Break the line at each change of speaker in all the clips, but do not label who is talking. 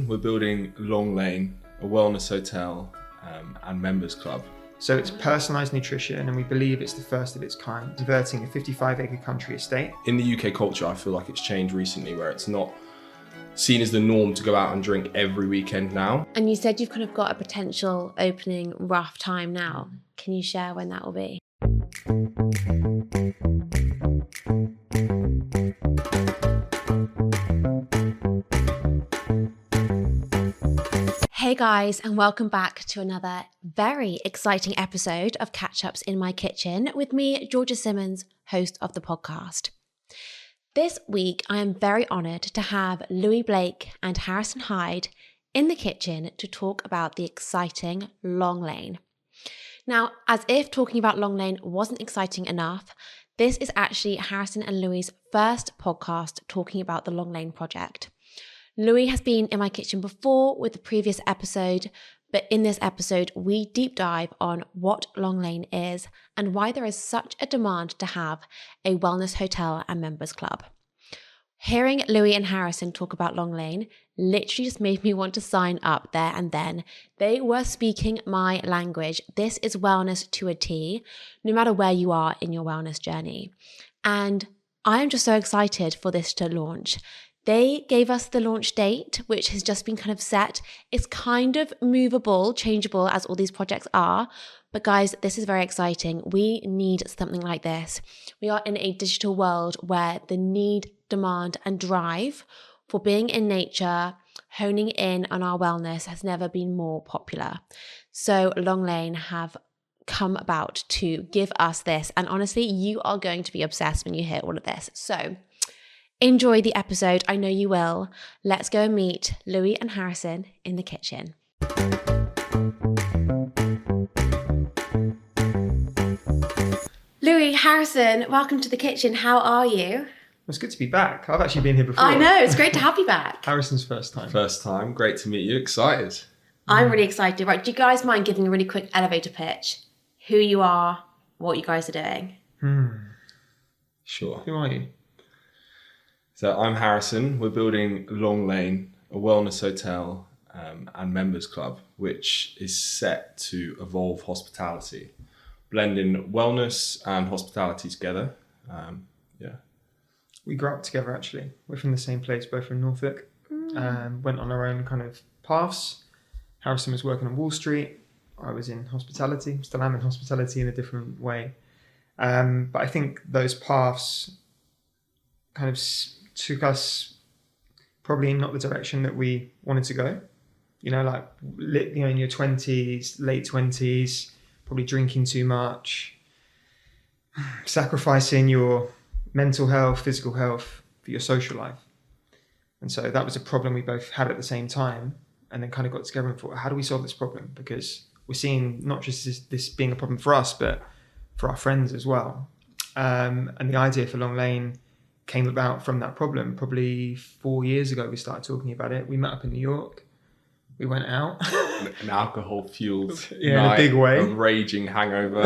Harrison. We're building Long Lane, a wellness hotel and members club.
So it's personalised nutrition, and we believe it's the first of its kind, converting a 55-acre country estate.
In the UK culture, I feel like it's changed recently where it's not seen as the norm to go out and drink every weekend now.
And you said you've kind of got a potential opening rough time now. Can you share when that will be? Hey guys, and welcome back to another very exciting episode of Catch Ups in My Kitchen with me, Georgia Simmons, host of the podcast. This week, I am very honoured to have Loui Blake and Harrison Hyde in the kitchen to talk about the exciting Long Lane. Now, as if talking about Long Lane wasn't exciting enough, this is actually Harrison and Loui's first podcast talking about the Long Lane project. Loui has been in my kitchen before with the previous episode, but in this episode, we deep dive on what Long Lane is and why there is such a demand to have a wellness hotel and members club. Hearing Loui and Harrison talk about Long Lane literally just made me want to sign up there and then. They were speaking my language. This is wellness to a T, no matter where you are in your wellness journey. And I am just so excited for this to launch. They gave us the launch date, which has just been kind of set. It's kind of movable, changeable, as all these projects are. But guys, this is very exciting. We need something like this. We are in a digital world where the need, demand, and drive for being in nature, honing in on our wellness has never been more popular. So Long Lane have come about to give us this. And honestly, you are going to be obsessed when you hear all of this. So enjoy the episode. I know you will. Let's go and meet Loui and Harrison in the kitchen. Loui, Harrison, welcome to the kitchen. How are you?
It's good to be back. I've actually been here before.
I know, it's great to have you back.
Harrison's first time.
First time, great to meet you, excited.
I'm really excited. Right, do you guys mind giving a really quick elevator pitch? Who you are, what you guys are doing?
Sure.
Who are you?
So I'm Harrison. We're building Long Lane, a wellness hotel and members club, which is set to evolve hospitality, blending wellness and hospitality together.
We grew up together, actually. We're from the same place, both from Norfolk. Went on our own kind of paths. Harrison was working on Wall Street. I was in hospitality. Still am in hospitality in a different way. But I think those paths kind of took us probably in not the direction that we wanted to go. You know, like, in your 20s, late 20s, probably drinking too much, sacrificing your mental health, physical health for your social life. And so that was a problem we both had at the same time, and then kind of got together and thought, how do we solve this problem? Because we're seeing not just this being a problem for us, but for our friends as well. And the idea for Long Lane came about from that problem. Probably 4 years ago, we started talking about it. We met up in New York. We went out.
An alcohol-fueled night,
in a big way.
A raging hangover,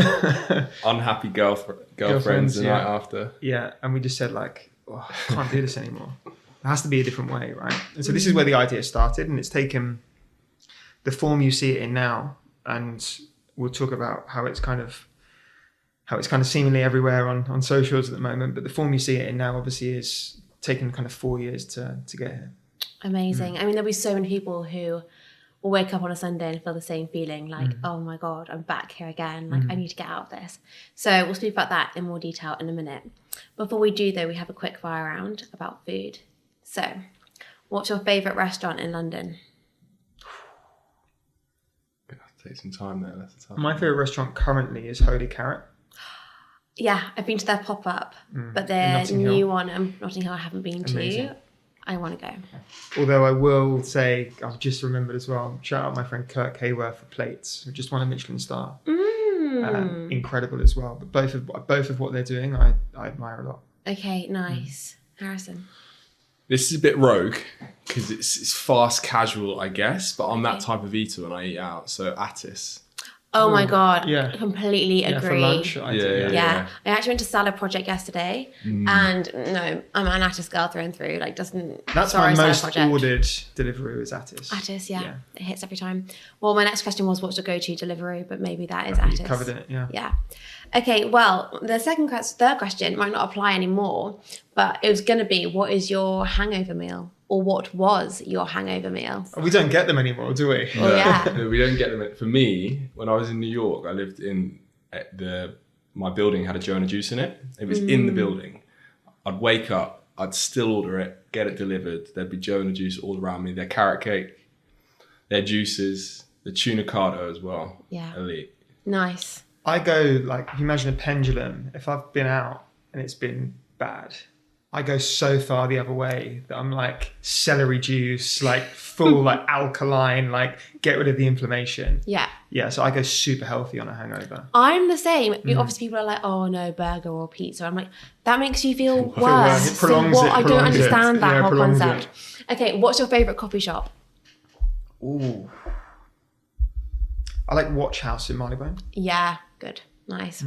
unhappy girlfriends the night after.
Yeah, and we just said, like, I can't do this anymore. It has to be a different way, right? And so this is where the idea started, and it's taken the form you see it in now, and we'll talk about how it's kind of seemingly everywhere on socials at the moment, but the form you see it in now obviously is taken kind of 4 years to get here.
Amazing. I mean, there'll be so many people who will wake up on a Sunday and feel the same feeling, like, oh my God, I'm back here again. Like, I need to get out of this. So we'll speak about that in more detail in a minute. Before we do, though, we have a quick fire round about food. So what's your favourite restaurant in London?
Gonna have to take some time there. That's a tough
My
one.
favourite restaurant currently is Holy Carrot.
Yeah, I've been to their pop-up, but their new one in Notting Hill I haven't been
Amazing.
to. I want to go.
Although I will say, I've just remembered as well, shout out my friend Kirk Hayworth for Plates, who just won a Michelin star. Incredible as well. But both of what they're doing, I admire a lot.
Okay, nice. Harrison?
This is a bit rogue because it's fast casual, I guess, but I'm that type of eater when I eat out. So Attis.
Oh my God.
Yeah.
Completely agree.
For lunch.
Yeah. I actually went to Salad Project yesterday and no, I'm an Attis girl through and through. Like
That's my most ordered delivery was Attis.
Attis, yeah. It hits every time. Well, my next question was what's your go-to delivery, but maybe that is Attis.
You covered it, yeah.
Yeah. Okay, well, the third question might not apply anymore, but it was going to be, what is your hangover meal? Or what was your hangover meal?
We don't get them anymore, do we?
Well, yeah.
No, we don't get them. For me, when I was in New York, I lived in my building had a Jonah Juice in it. It was in the building. I'd wake up, I'd still order it, get it delivered. There'd be Jonah Juice all around me. Their carrot cake, their juices, the tuna cardo as well.
Yeah.
Elite.
Nice.
I go like, if you imagine a pendulum, if I've been out and it's been bad, I go so far the other way that I'm like celery juice, like full like alkaline, like get rid of the inflammation.
Yeah.
Yeah, so I go super healthy on a hangover.
I'm the same. Obviously, people are like, "Oh no, burger or pizza." I'm like, that makes you feel worse.
It prolongs it.
I don't understand that whole concept.
It.
Okay, what's your favourite coffee shop?
Ooh, I like Watch House in Marylebone.
Yeah, good, nice.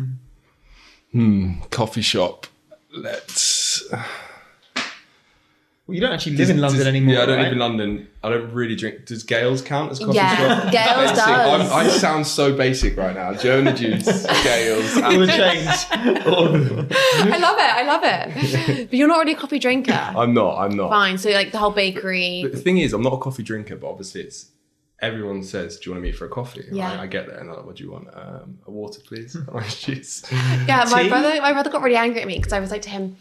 Coffee shop. Let's.
Well, you don't actually live in London anymore.
Yeah, I don't
right?
live in London. I don't really drink. Does Gales count as coffee
Yeah,
shop?
Gales does.
I sound so basic right now. Jonah Juice, Gales,
all the chains. All of them.
I love it. But you're not really a coffee drinker.
I'm not.
Fine. So like the whole bakery.
But the thing is, I'm not a coffee drinker, but obviously it's. Everyone says, "Do you want to meet for a coffee?"
Yeah.
I get there and I'm like, "What do you want? A water, please." Orange juice.
Yeah, my
Tea?
brother got really angry at me because I was like to him,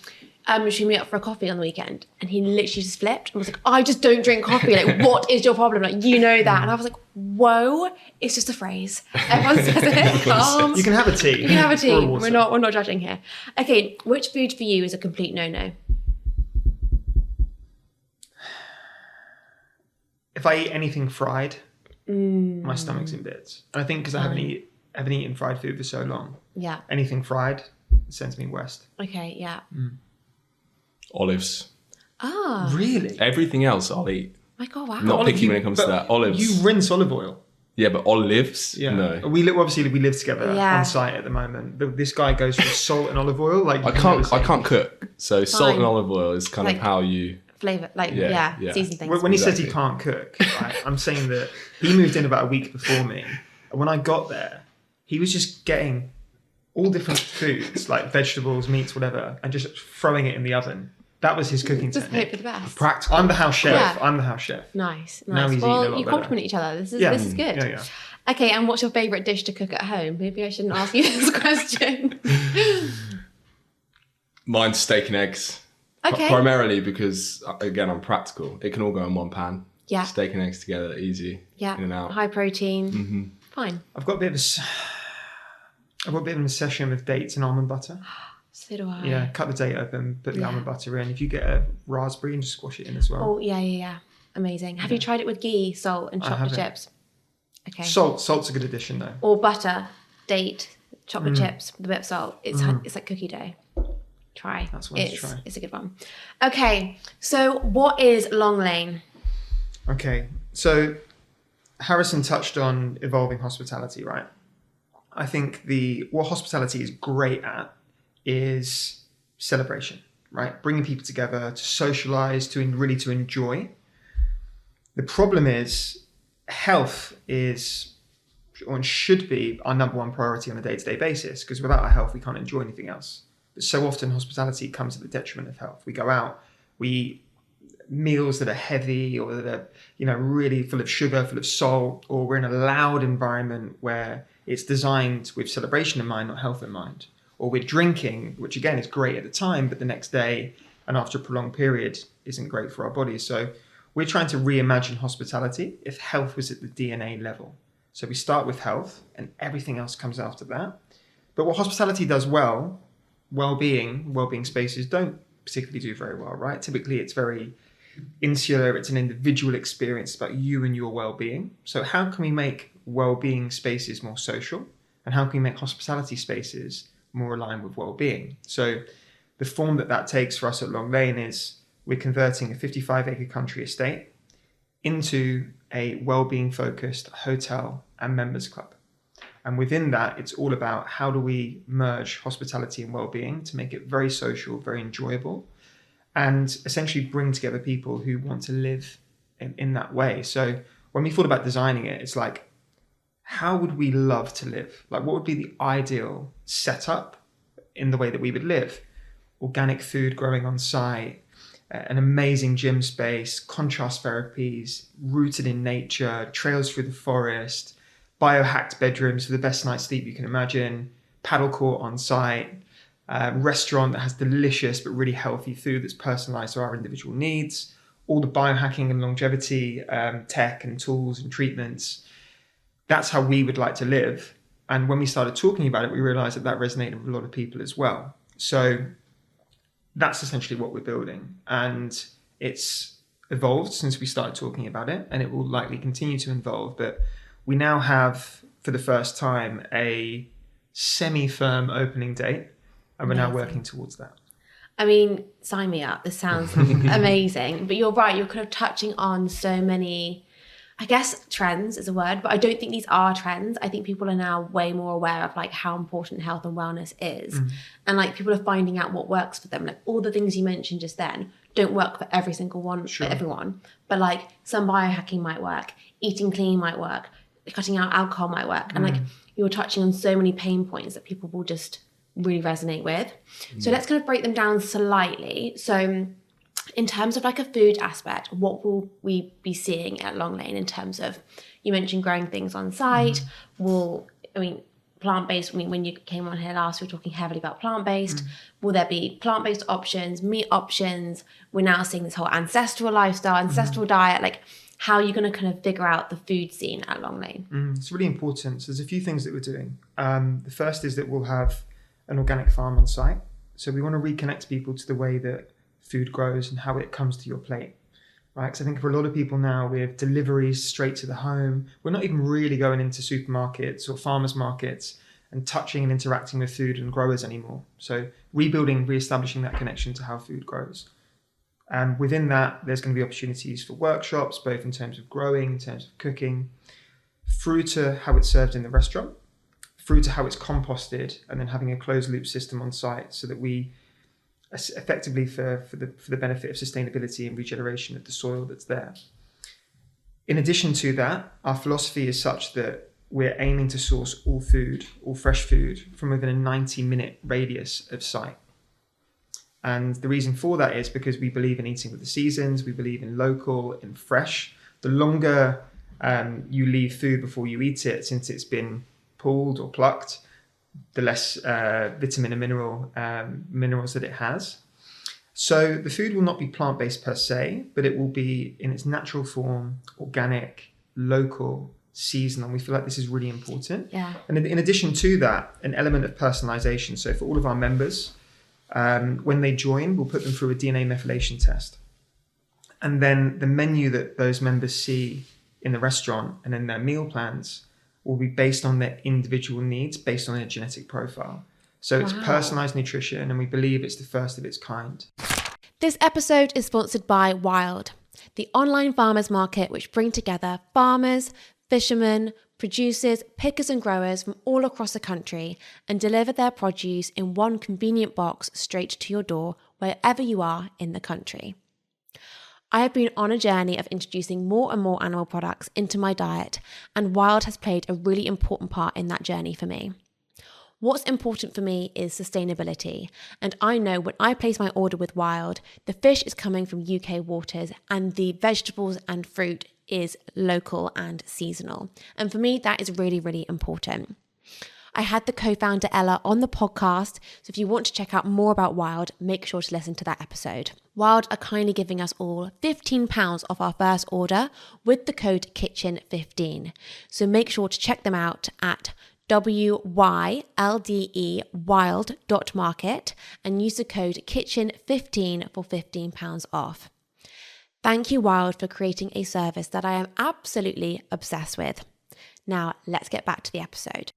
should we meet up for a coffee on the weekend? And he literally just flipped and was like, I just don't drink coffee. Like, what is your problem? Like, you know that. And I was like, whoa, it's just a phrase. Everyone says it. Calm.
You can have a tea.
You can have a
Or
tea.
water.
We're not judging here. Okay, which food for you is a complete no-no?
If I eat anything fried, my stomach's in bits. And I think because I haven't eaten fried food for so long.
Yeah.
Anything fried sends me west.
Okay, yeah.
Olives.
Ah.
Really?
Everything else I'll eat.
My God, wow.
Not picky when it comes to that. Olives.
You rinse olive oil.
Yeah, but olives?
Yeah.
No.
We live together
Yeah.
on site at the moment. But this guy goes from salt and olive oil. Like
I can't cook. So salt
Fine.
and olive oil is kind
Like-
of how you...
Flavour, like,
Yeah,
yeah,
yeah.
season things.
When he says he
Exactly.
can't cook, right, I'm saying that he moved in about a week before me. And when I got there, he was just getting all different foods, like vegetables, meats, whatever, and just throwing it in the oven. That was his cooking
Just hope for
technique.
the best.
Practical.
I'm the house chef.
Yeah.
I'm the house chef.
Nice.
Now he's eating a
Well,
lot
you
better.
compliment each other. This is good.
Yeah, yeah.
Okay, and what's your favourite dish to cook at home? Maybe I shouldn't ask you this question.
Mine's steak and eggs.
Okay.
Primarily because, again, I'm practical. It can all go in one pan.
Yeah.
Steak and eggs together, easy.
Yeah.
In and out.
High protein. Fine.
I've got a bit of an obsession with dates and almond butter.
So do I.
Yeah, cut the date open, put the almond butter in. If you get a raspberry, and just squash it in as well.
Oh, yeah. Amazing. Have you tried it with ghee, salt, and chocolate
haven't.
chips? Okay.
Salt's a good addition though.
Or butter, date, chocolate chips with a bit of salt. It's like cookie dough. Try.
That's one to try.
It's a good one. Okay, so what is Long Lane?
Okay, so Harrison touched on evolving hospitality, right? I think what hospitality is great at is celebration, right? Bringing people together to socialize, to enjoy. The problem is health is or should be our number one priority on a day-to-day basis, because without our health, we can't enjoy anything else. But so often hospitality comes at the detriment of health. We go out, we eat meals that are heavy or that are, really full of sugar, full of salt, or we're in a loud environment where it's designed with celebration in mind, not health in mind. Or we're drinking, which again is great at the time, but the next day and after a prolonged period isn't great for our bodies. So we're trying to reimagine hospitality if health was at the DNA level. So we start with health and everything else comes after that. But what hospitality does well, wellbeing spaces don't particularly do very well, right? Typically it's very insular, it's an individual experience about you and your well-being. So how can we make well-being spaces more social? And how can we make hospitality spaces more aligned with well-being? So the form that takes for us at Long Lane is we're converting a 55-acre country estate into a well-being focused hotel and members club. And within that, it's all about how do we merge hospitality and well-being to make it very social, very enjoyable, and essentially bring together people who want to live in that way. So when we thought about designing it, it's like, how would we love to live? Like, what would be the ideal setup in the way that we would live? Organic food growing on site, an amazing gym space, contrast therapies, rooted in nature, trails through the forest, biohacked bedrooms for the best night's sleep you can imagine, paddle court on site, restaurant that has delicious but really healthy food that's personalized to our individual needs, all the biohacking and longevity tech and tools and treatments. That's how we would like to live. And when we started talking about it, we realized that resonated with a lot of people as well. So that's essentially what we're building. And it's evolved since we started talking about it, and it will likely continue to evolve. But we now have, for the first time, a semi-firm opening date, and we're now working towards that.
I mean, sign me up. This sounds amazing. But you're right. You're kind of touching on so many, I guess trends is a word, but I don't think these are trends. I think people are now way more aware of like how important health and wellness is. And like people are finding out what works for them. Like all the things you mentioned just then don't work for every single one, for everyone. But like some biohacking might work, eating clean might work, cutting out alcohol might work. And like you're touching on so many pain points that people will just really resonate with. So let's kind of break them down slightly. So in terms of like a food aspect, what will we be seeing at Long Lane in terms of, you mentioned growing things on site, plant-based, when you came on here last, we were talking heavily about plant-based. Will there be plant-based options, meat options? We're now seeing this whole ancestral lifestyle, ancestral diet. Like, how are you going to kind of figure out the food scene at Long Lane?
It's really important. So there's a few things that we're doing. The first is that we'll have an organic farm on site. So we want to reconnect people to the way that food grows and how it comes to your plate, right? Because I think for a lot of people now, we have deliveries straight to the home. We're not even really going into supermarkets or farmers markets and touching and interacting with food and growers anymore. So reestablishing that connection to how food grows. And within that, there's going to be opportunities for workshops, both in terms of growing, in terms of cooking, through to how it's served in the restaurant, through to how it's composted, and then having a closed loop system on site so that we effectively for the benefit of sustainability and regeneration of the soil that's there. In addition to that, our philosophy is such that we're aiming to source all food, all fresh food, from within a 90-minute radius of site. And the reason for that is because we believe in eating with the seasons, we believe in local, in fresh. The longer you leave food before you eat it, since it's been pulled or plucked, the less vitamin and minerals that it has. So the food will not be plant-based per se, but it will be in its natural form, organic, local, seasonal. We feel like this is really important.
Yeah.
And in addition to that, an element of personalization. So for all of our members, when they join, we'll put them through a DNA methylation test. And then the menu that those members see in the restaurant and in their meal plans will be based on their individual needs, based on their genetic profile. So it's personalized nutrition, and we believe it's the first of its kind.
This episode is sponsored by Wild, the online farmers market which bring together farmers, fishermen, producers, pickers and growers from all across the country and deliver their produce in one convenient box straight to your door wherever you are in the country. I have been on a journey of introducing more and more animal products into my diet, and Wild has played a really important part in that journey for me. What's important for me is sustainability, and I know when I place my order with Wild, the fish is coming from UK waters and the vegetables and fruit is local and seasonal. And for me, that is really, really important. I had the co-founder Ella on the podcast, so if you want to check out more about Wild, make sure to listen to that episode. Wild are kindly giving us all £15 off our first order with the code KITCHEN15. So make sure to check them out at WYLDE wild.market and use the code KITCHEN15 for £15 off. Thank you, Wild, for creating a service that I am absolutely obsessed with. Now, let's get back to the episode.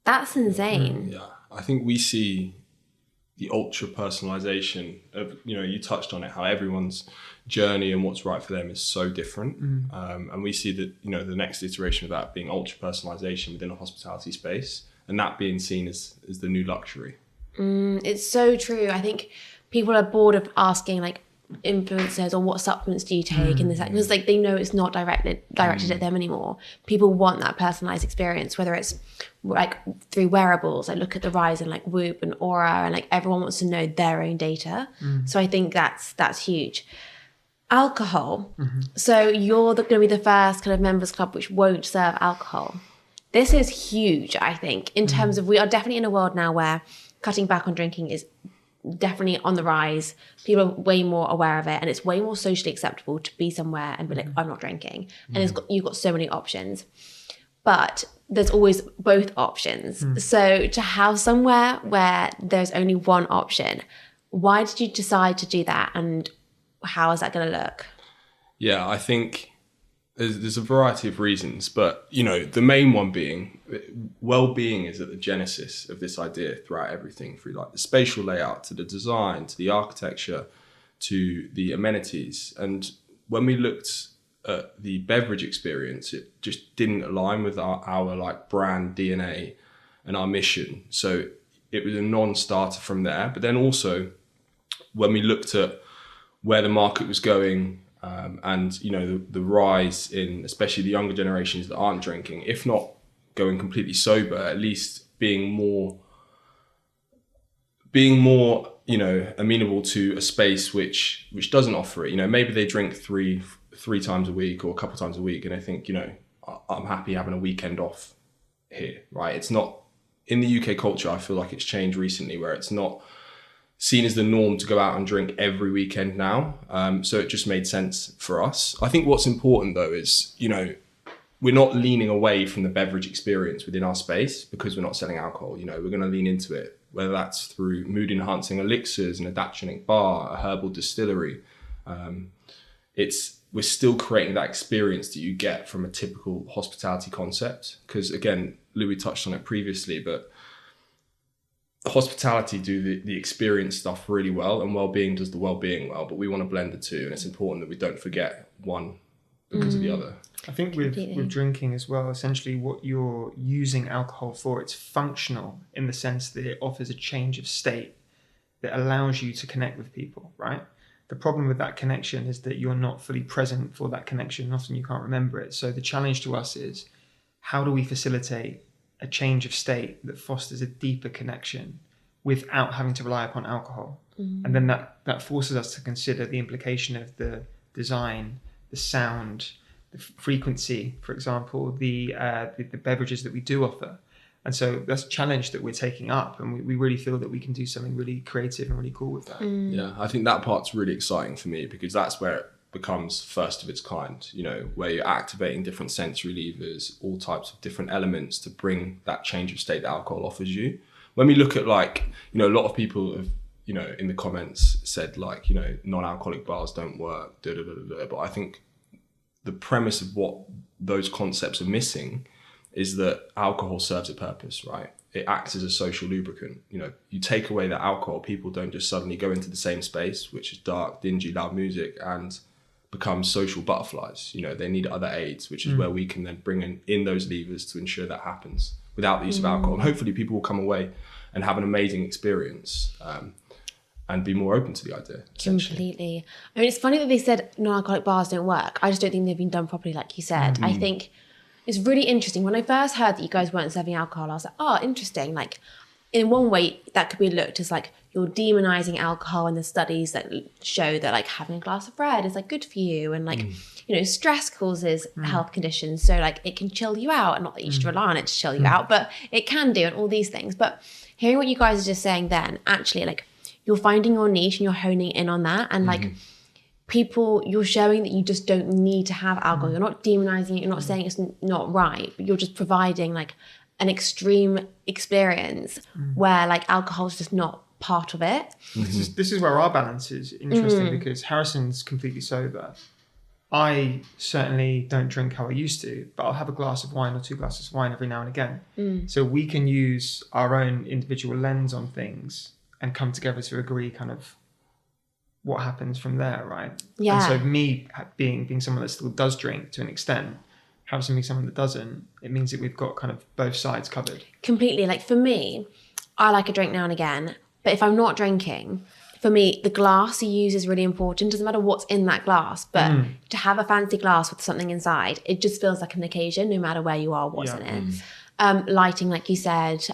That's insane.
Yeah, I think we see the ultra personalization of, you touched on it, how everyone's journey and what's right for them is so different. And we see that, the next iteration of that being ultra personalization within a hospitality space, and that being seen as the new luxury.
It's so true. I think people are bored of asking like influencers or what supplements do you take and this, because like they know it's not directed at them anymore. People want that personalized experience, whether it's like through wearables. I look at the rise in like Whoop and Aura, and like everyone wants to know their own data. So I think that's huge. Alcohol. So you're going to be the first kind of members club which won't serve alcohol. This is huge, I think, in terms of we are definitely in a world now where cutting back on drinking is definitely on the rise. People are way more aware of it, and it's way more socially acceptable to be somewhere and be like, I'm not drinking. And you've got so many options. But there's always both options. So to have somewhere where there's only one option, why did you decide to do that, and how is that going to look?
Yeah, I think there's a variety of reasons, but the main one being well-being is at the genesis of this idea throughout everything, through like the spatial layout to the design to the architecture to the amenities. And when we looked at the beverage experience, it just didn't align with our like brand DNA and our mission. So it was a non-starter from there. But then also when we looked at where the market was going, and the rise in especially the younger generations that aren't drinking, if not going completely sober, at least being more amenable to a space which doesn't offer it. Maybe they drink three times a week or a couple times a week, and they think, I'm happy having a weekend off here, right? It's not in the UK culture. I feel like it's changed recently, where it's not seen as the norm to go out and drink every weekend now. So it just made sense for us. I think what's important though is, we're not leaning away from the beverage experience within our space because we're not selling alcohol. We're going to lean into it, whether that's through mood enhancing elixirs, an adaptogenic bar, a herbal distillery. We're still creating that experience that you get from a typical hospitality concept. Because again, Loui touched on it previously, but hospitality do the experience stuff really well, and well-being does the well-being well, but we want to blend the two, and it's important that we don't forget one because of the other.
I think with drinking as well, essentially what you're using alcohol for, it's functional in the sense that it offers a change of state that allows you to connect with people, right? The problem with that connection is that you're not fully present for that connection, and often you can't remember it. So the challenge to us is, how do we facilitate a change of state that fosters a deeper connection without having to rely upon alcohol? And then that forces us to consider the implication of the design, the sound, the frequency, for example, the beverages that we do offer. And so that's a challenge that we're taking up, and we really feel that we can do something really creative and really cool with that.
Yeah, I think that part's really exciting for me, because that's where it becomes first of its kind, where you're activating different sensory levers, all types of different elements to bring that change of state that alcohol offers you. When we look at a lot of people have, in the comments said non-alcoholic bars don't work, but I think the premise of what those concepts are missing is that alcohol serves a purpose, right? It acts as a social lubricant. You take away that alcohol, people don't just suddenly go into the same space, which is dark, dingy, loud music, and become social butterflies. They need other aids, which is where we can then bring in those levers to ensure that happens without the use of alcohol. And hopefully people will come away and have an amazing experience, and be more open to the idea.
Completely. I mean, it's funny that they said non-alcoholic bars don't work. I just don't think they've been done properly, like you said. I think it's really interesting. When I first heard that you guys weren't serving alcohol, I was like, oh, interesting. Like, in one way, that could be looked as like you're demonizing alcohol, and the studies that show that like having a glass of red is like good for you, and like stress causes health conditions, so like it can chill you out, and not that you should rely on it to chill you out, but it can do, and all these things. But hearing what you guys are just saying, then actually like you're finding your niche and you're honing in on that, and like people, you're showing that you just don't need to have alcohol. You're not demonizing it, you're not saying it's not right, but you're just providing like an extreme experience where like alcohol is just not part of it.
This is where our balance is interesting, because Harrison's completely sober. I certainly don't drink how I used to, but I'll have a glass of wine or 2 glasses of wine every now and again. So we can use our own individual lens on things and come together to agree kind of what happens from there, right?
Yeah.
And so me being someone that still does drink to an extent, having someone that doesn't, it means that we've got kind of both sides covered.
Completely. Like for me, I like a drink now and again, but if I'm not drinking, for me, the glass you use is really important. Doesn't matter what's in that glass, but to have a fancy glass with something inside, it just feels like an occasion, no matter where you are, what's in it. Lighting, like you said,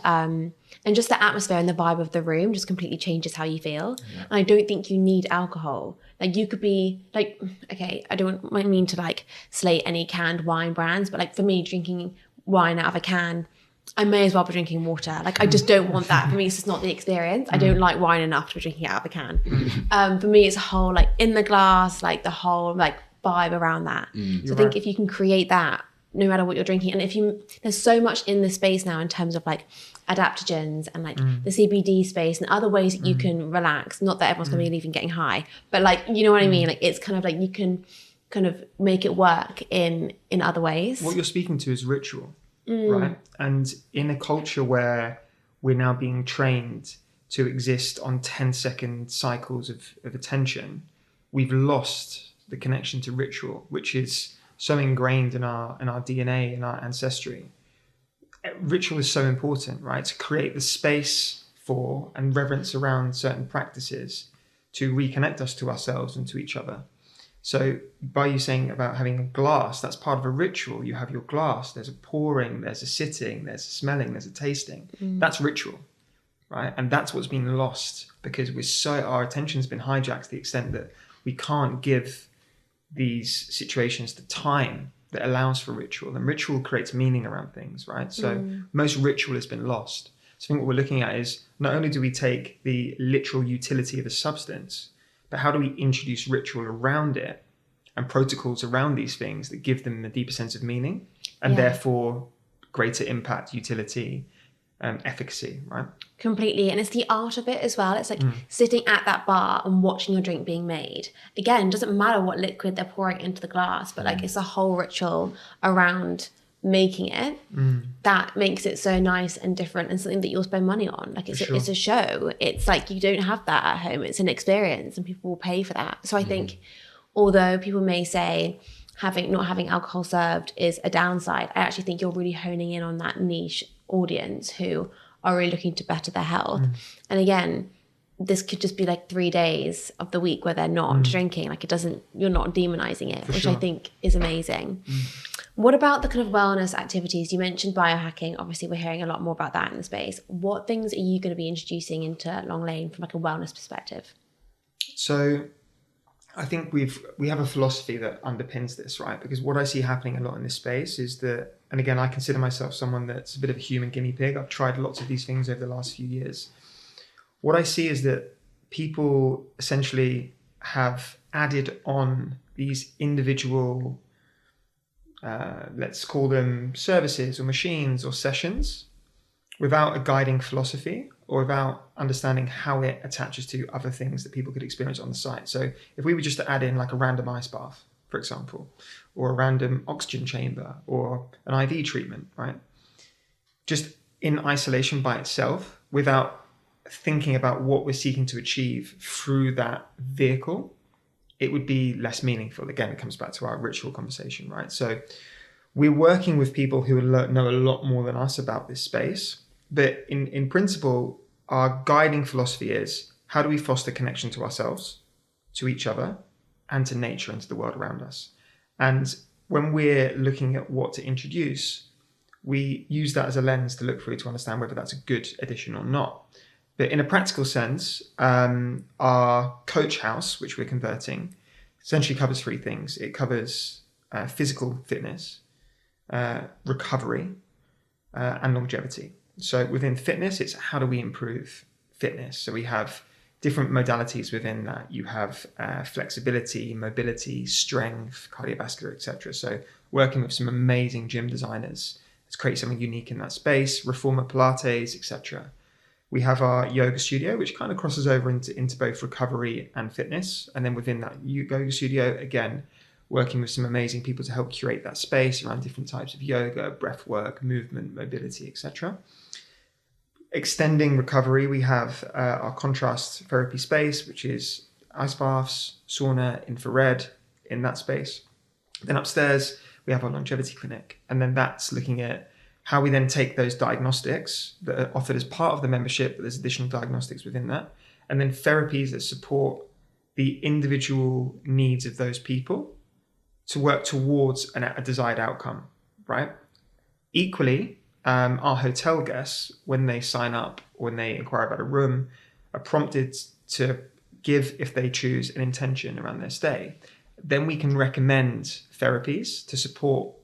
and just the atmosphere and the vibe of the room just completely changes how you feel. Yeah. And I don't think you need alcohol. Like you could be like, okay, I don't mean to like slate any canned wine brands, but like for me, drinking wine out of a can, I may as well be drinking water. Like I just don't want that. For me, it's just not the experience. I don't like wine enough to be drinking it out of a can. For me, it's a whole like in the glass, like the whole like vibe around that. So I think if you can create that, no matter what you're drinking, and there's so much in the space now in terms of like adaptogens and like the CBD space and other ways that you can relax. Not that everyone's going to be leaving getting high, but like, you know what I mean? Like it's kind of like you can kind of make it work in other ways.
What you're speaking to is ritual. Right. And in a culture where we're now being trained to exist on 10-second cycles of attention, we've lost the connection to ritual, which is so ingrained in our DNA, in our ancestry. Ritual is so important, right? To create the space for and reverence around certain practices to reconnect us to ourselves and to each other. So by you saying about having a glass, that's part of a ritual. You have your glass, there's a pouring, there's a sitting, there's a smelling, there's a tasting. That's ritual, right? And that's what's been lost because our attention's been hijacked to the extent that we can't give these situations the time that allows for ritual. And ritual creates meaning around things, right? So most ritual has been lost. So I think what we're looking at is not only do we take the literal utility of a substance, but how do we introduce ritual around it and protocols around these things that give them a deeper sense of meaning and therefore greater impact, utility, efficacy, right?
Completely. And it's the art of it as well. It's like sitting at that bar and watching your drink being made. Again, doesn't matter what liquid they're pouring into the glass, but like it's a whole ritual around making it that makes it so nice and different and something that you'll spend money on. Like it's a show. It's like you don't have that at home. It's an experience and people will pay for that. So I think although people may say not having alcohol served is a downside, I actually think you're really honing in on that niche audience who are really looking to better their health. And again, this could just be like 3 days of the week where they're not drinking. Like you're not demonizing it, which I think is amazing. What about the kind of wellness activities? You mentioned biohacking. Obviously, we're hearing a lot more about that in the space. What things are you going to be introducing into Long Lane from like a wellness perspective?
So I think we have a philosophy that underpins this, right? Because what I see happening a lot in this space is that, and again, I consider myself someone that's a bit of a human guinea pig. I've tried lots of these things over the last few years. What I see is that people essentially have added on these individual, let's call them services or machines or sessions without a guiding philosophy or without understanding how it attaches to other things that people could experience on the site. So if we were just to add in like a random ice bath, for example, or a random oxygen chamber or an IV treatment, right? Just in isolation by itself without thinking about what we're seeking to achieve through that vehicle, it would be less meaningful. Again, it comes back to our ritual conversation, right? So we're working with people who know a lot more than us about this space. But in principle, our guiding philosophy is how do we foster connection to ourselves, to each other, and to nature and to the world around us. And when we're looking at what to introduce, we use that as a lens to look through to understand whether that's a good addition or not. But in a practical sense, our coach house, which we're converting, essentially covers 3 things. It covers physical fitness, recovery, and longevity. So within fitness, it's how do we improve fitness? So we have different modalities within that. You have flexibility, mobility, strength, cardiovascular, etc. So working with some amazing gym designers to create something unique in that space, reformer Pilates, etc. We have our yoga studio, which kind of crosses over into both recovery and fitness. And then within that yoga studio, again, working with some amazing people to help curate that space around different types of yoga, breath work, movement, mobility, etc. extending recovery, we have our contrast therapy space, which is ice baths, sauna, infrared in that space. Then upstairs, we have our longevity clinic. And then that's looking at how we then take those diagnostics that are offered as part of the membership, but there's additional diagnostics within that, and then therapies that support the individual needs of those people to work towards a desired outcome, right? Equally, our hotel guests, when they sign up, when they inquire about a room, are prompted to give, if they choose, an intention around their stay. Then we can recommend therapies to support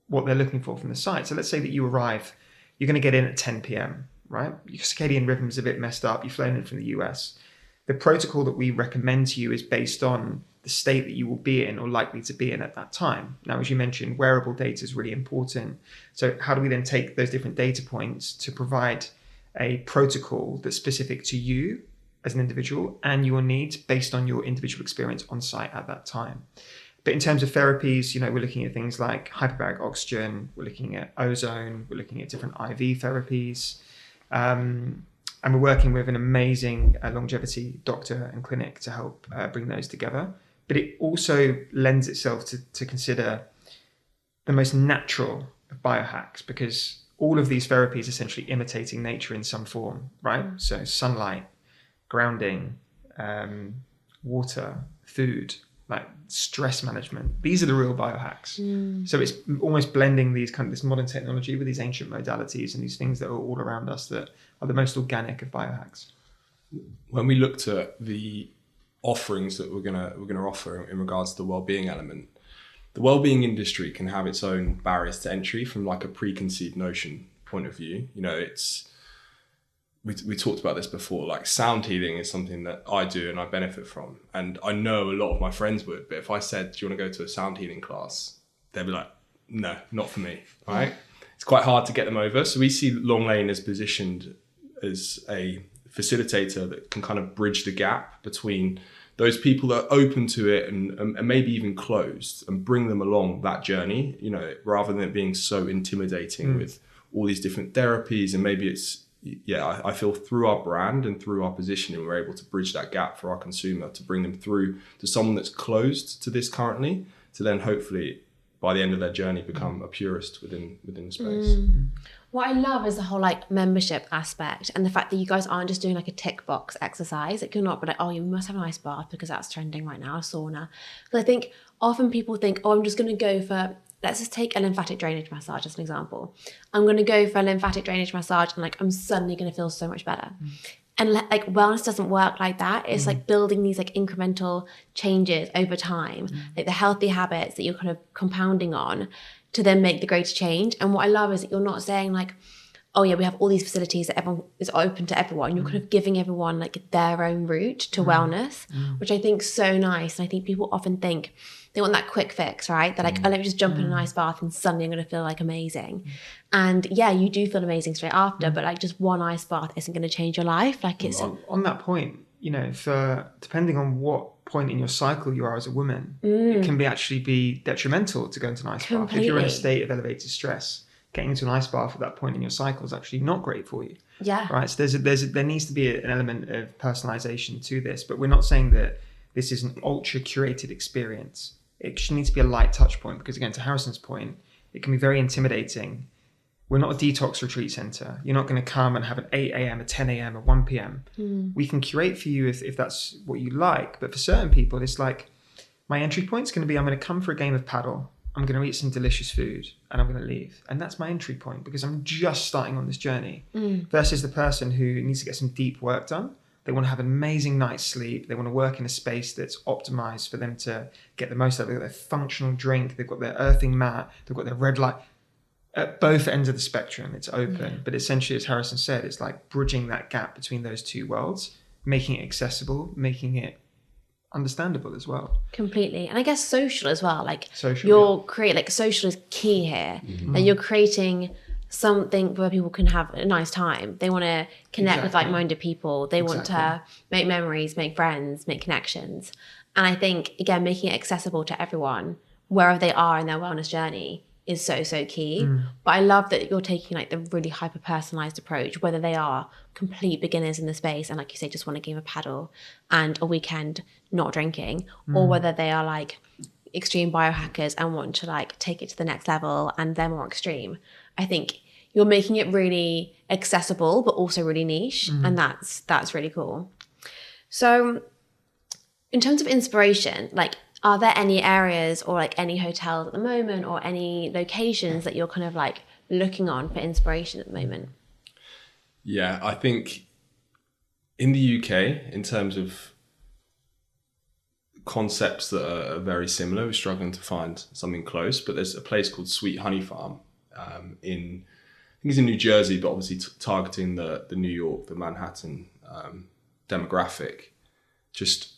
what they're looking for from the site. So let's say that you arrive, you're going to get in at 10 p.m., right? Your circadian rhythm's a bit messed up. You've flown in from the US. The protocol that we recommend to you is based on the state that you will be in or likely to be in at that time. Now, as you mentioned, wearable data is really important. So how do we then take those different data points to provide a protocol that's specific to you as an individual and your needs based on your individual experience on site at that time? But in terms of therapies, we're looking at things like hyperbaric oxygen, we're looking at ozone, we're looking at different IV therapies. And we're working with an amazing longevity doctor and clinic to help bring those together. But it also lends itself to consider the most natural of biohacks, because all of these therapies essentially imitating nature in some form, right? So sunlight, grounding, water, food, like stress management. These are the real biohacks. So it's almost blending this modern technology with these ancient modalities and these things that are all around us that are the most organic of biohacks.
When we looked at the offerings that we're gonna offer in regards to the wellbeing element, the wellbeing industry can have its own barriers to entry from like a preconceived notion point of view. We talked about this before, like sound healing is something that I do and I benefit from. And I know a lot of my friends would, but if I said, do you want to go to a sound healing class? They'd be like, no, not for me, right? It's quite hard to get them over. So we see Long Lane as positioned as a facilitator that can kind of bridge the gap between those people that are open to it and maybe even closed, and bring them along that journey, rather than it being so intimidating with all these different therapies. And maybe it's, I feel through our brand and through our positioning, we're able to bridge that gap for our consumer to bring them through to someone that's closed to this currently, to then hopefully by the end of their journey become a purist within the space.
What I love is the whole membership aspect, and the fact that you guys aren't just doing a tick box exercise. You're not like, oh, you must have an ice bath because that's trending right now, a sauna. Because I think often people think, oh, I'm just going to go for, let's just take a lymphatic drainage massage as an example. I'm going to go for a lymphatic drainage massage and I'm suddenly going to feel so much better. And wellness doesn't work like that. It's building these incremental changes over time, the healthy habits that you're kind of compounding on to then make the greater change. And what I love is that you're not saying oh yeah, we have all these facilities that everyone is open to everyone. You're kind of giving everyone their own route to wellness, which I think is so nice. And I think people often think they want that quick fix, right? They're oh, let me just jump in an ice bath and suddenly I'm going to feel amazing. And yeah, you do feel amazing straight after, but just one ice bath isn't going to change your life. It's
on that point, for depending on what point in your cycle you are as a woman, it can actually be detrimental to go into an ice bath. If you're in a state of elevated stress, getting into an ice bath at that point in your cycle is actually not great for you.
Yeah.
Right. So there needs to be an element of personalization to this, but we're not saying that this is an ultra curated experience. It just needs to be a light touch point, because again, to Harrison's point, it can be very intimidating. We're not a detox retreat center. You're not going to come and have an 8 a.m., a 10 a.m., a 1 p.m. We can curate for you if that's what you like. But for certain people, it's my entry point's going to be, I'm going to come for a game of paddle. I'm going to eat some delicious food and I'm going to leave. And that's my entry point, because I'm just starting on this journey. Versus the person who needs to get some deep work done. They want to have an amazing night's sleep. They want to work in a space that's optimized for them to get the most out of it. They've got their functional drink. They've got their earthing mat. They've got their red light. At both ends of the spectrum, it's open. But essentially, as Harrison said, it's bridging that gap between those two worlds, making it accessible, making it understandable as well.
Completely. And I guess social as well.
Social,
social is key here. That you're creating something where people can have a nice time. They want to connect with like-minded people. They want to make memories, make friends, make connections. And I think, again, making it accessible to everyone, wherever they are in their wellness journey, is so key. But I love that you're taking like the really hyper personalized approach, whether they are complete beginners in the space and, like you say, just want a game of paddle and a weekend not drinking, or whether they are like extreme biohackers and want to like take it to the next level and they're more extreme. I think you're making it really accessible but also really niche, and that's really cool. So in terms of inspiration, like, are there any areas or like any hotels at the moment or any locations that you're kind of like looking on for inspiration at the moment?
Yeah, I think in the UK, in terms of concepts that are very similar, we're struggling to find something close, but there's a place called Sweet Honey Farm I think it's in New Jersey, but obviously targeting the New York, the Manhattan demographic. Just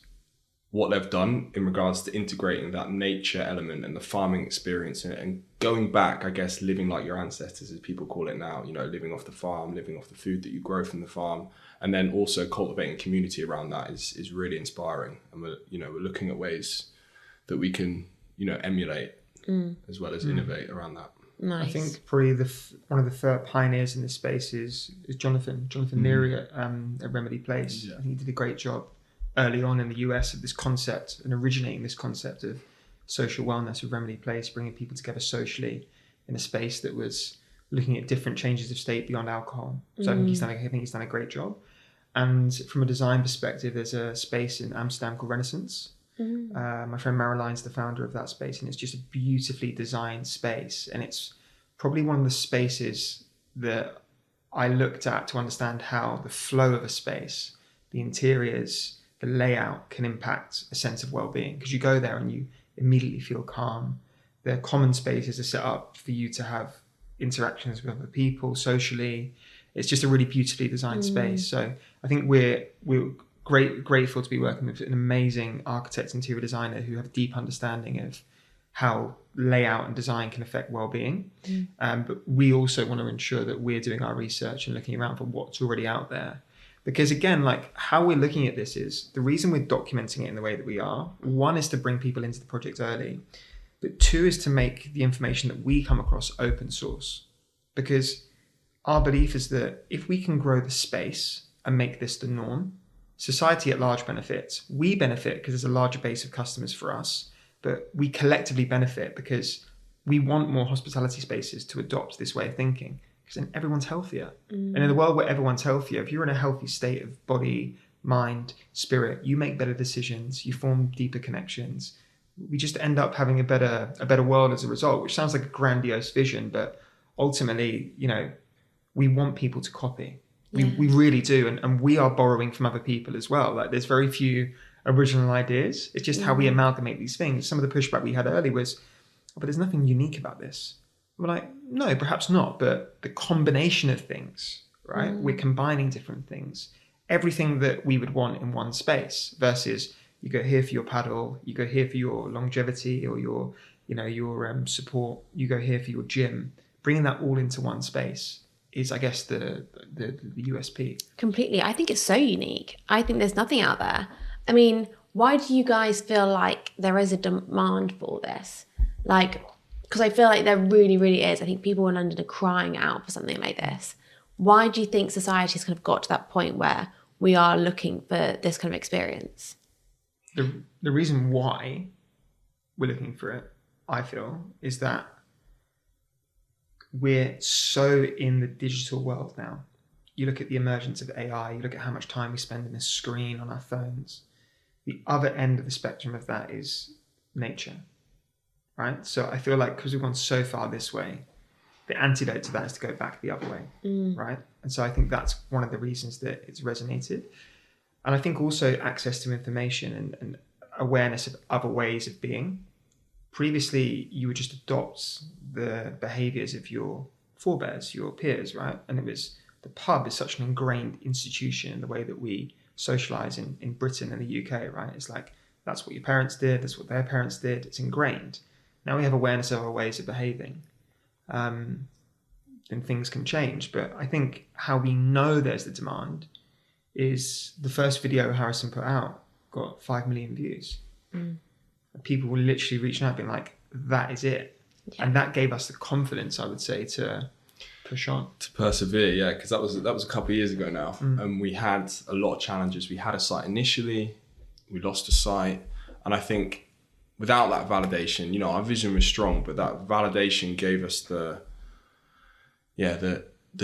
what they've done in regards to integrating that nature element and the farming experience and going back, I guess, living like your ancestors, as people call it now, you know, living off the farm, living off the food that you grow from the farm, and then also cultivating community around that is really inspiring. And we're looking at ways that we can, emulate as well as innovate around that.
I
Nice.
think probably one of the pioneers in this space is Jonathan Leary at Remedy Place.
Yeah.
I think he did a great job early on in the US of this concept and originating this concept of social wellness with Remedy Place, bringing people together socially in a space that was looking at different changes of state beyond alcohol. So I think he's done a great job. And from a design perspective, there's a space in Amsterdam called Renaissance. My friend Maraline's the founder of that space, and it's just a beautifully designed space. And it's probably one of the spaces that I looked at to understand how the flow of a space, the interiors, the layout can impact a sense of well-being, because you go there and you immediately feel calm. The common spaces are set up for you to have interactions with other people socially. It's just a really beautifully designed space. So I think we're grateful to be working with an amazing architect, interior designer who have a deep understanding of how layout and design can affect well-being. But we also want to ensure that we're doing our research and looking around for what's already out there. Because again, like, how we're looking at this is the reason we're documenting it in the way that we are. One is to bring people into the project early, but two is to make the information that we come across open source. Because our belief is that if we can grow the space and make this the norm, society at large benefits. We benefit because there's a larger base of customers for us, but we collectively benefit because we want more hospitality spaces to adopt this way of thinking, because then everyone's healthier. And in a world where everyone's healthier, if you're in a healthy state of body, mind, spirit, you make better decisions, you form deeper connections. We just end up having a better world as a result, which sounds like a grandiose vision, but ultimately, we want people to copy. We really do. And we are borrowing from other people as well. Like, there's very few original ideas. It's just how we amalgamate these things. Some of the pushback we had early was, but there's nothing unique about this. We're like, no, perhaps not. But the combination of things, right? We're combining different things. Everything that we would want in one space versus you go here for your paddle, you go here for your longevity or your support, you go here for your gym. Bringing that all into one space is, I guess, the USP. Completely.
I think it's so unique. I think there's nothing out there. I mean, why do you guys feel like there is a demand for this? Like, because I feel like there really, really is. I think people in London are crying out for something like this. Why do you think society has kind of got to that point where we are looking for this kind of experience?
The reason why we're looking for it, I feel, is that we're so in the digital world now. You look at the emergence of AI, you look at how much time we spend in a screen on our phones. The other end of the spectrum of that is nature, right? So I feel like because we've gone so far this way, the antidote to that is to go back the other way, right? And so I think that's one of the reasons that it's resonated. And I think also access to information and awareness of other ways of being. Previously, you would just adopt the behaviors of your forebears, your peers, right? And the pub is such an ingrained institution in the way that we socialize in Britain and the UK, right? It's like, that's what your parents did, that's what their parents did, it's ingrained. Now we have awareness of our ways of behaving. And things can change. But I think how we know there's the demand is the first video Harrison put out got 5 million views. People were literally reaching out being like, that is it. And that gave us the confidence, I would say, to push on.
To persevere, yeah, because that was a couple of years ago now. And we had a lot of challenges. We had a site initially, we lost a site. And I think without that validation, our vision was strong, but that validation gave us the